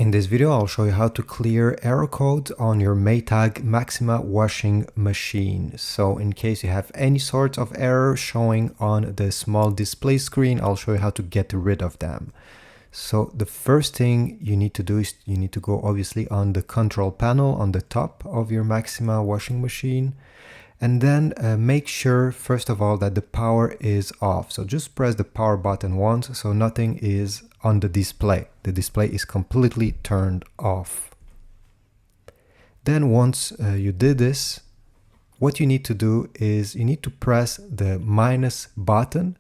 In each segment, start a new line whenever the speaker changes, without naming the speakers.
In this video, I'll show you how to clear error code on your Maytag Maxima washing machine. So in case you have any sort of error showing on the small display screen, I'll show you how to get rid of them. So the first thing you need to do is you need to go obviously on the control panel on the top of your Maxima washing machine. And then make sure, first of all, that the power is off. So just press the power button once so nothing is on the display. The display is completely turned off. Then once you did this, what you need to do is you need to press the minus button,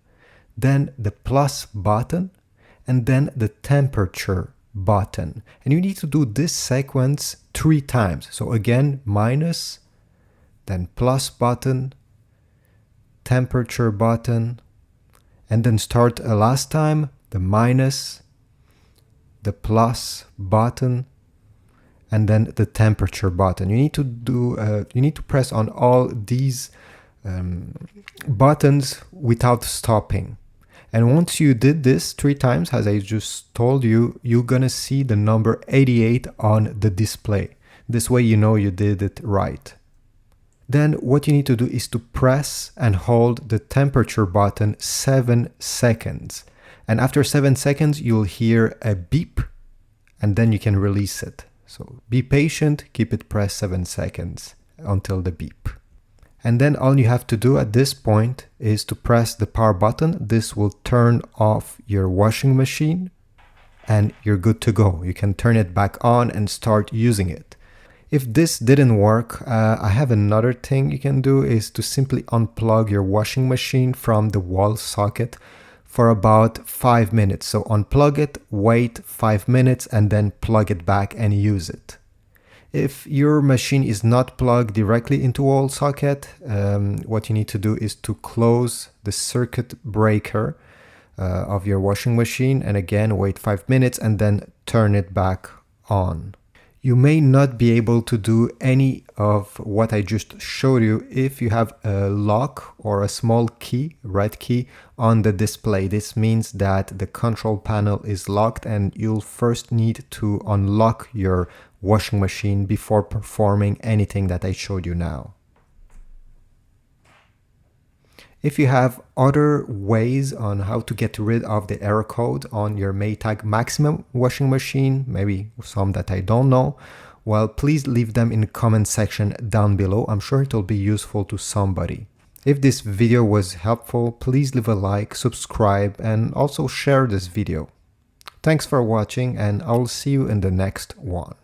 then the plus button, and then the temperature button. And you need to do this sequence 3 times. So again, minus, then plus button, temperature button, and then start a last time, the minus, the plus button, and then the temperature button. You need to do, you need to press on all these buttons without stopping. And once you did this 3 times, as I just told you, you're gonna see the number 88 on the display. This way you know you did it right. Then what you need to do is to press and hold the temperature button 7 seconds. And after 7 seconds, you'll hear a beep and then you can release it. So be patient, keep it pressed 7 seconds until the beep. And then all you have to do at this point is to press the power button. This will turn off your washing machine and you're good to go. You can turn it back on and start using it. If this didn't work, I have another thing you can do is to simply unplug your washing machine from the wall socket for about 5 minutes. So unplug it, wait 5 minutes, and then plug it back and use it. If your machine is not plugged directly into a wall socket, what you need to do is to close the circuit breaker of your washing machine, and again wait 5 minutes and then turn it back on. You may not be able to do any of what I just showed you if you have a lock or a small key, red key, on the display. This means that the control panel is locked and you'll first need to unlock your washing machine before performing anything that I showed you now. If you have other ways on how to get rid of the error code on your Maytag Maxima washing machine, maybe some that I don't know, well, please leave them in the comment section down below. I'm sure it will be useful to somebody. If this video was helpful, please leave a like, subscribe, and also share this video. Thanks for watching, and I'll see you in the next one.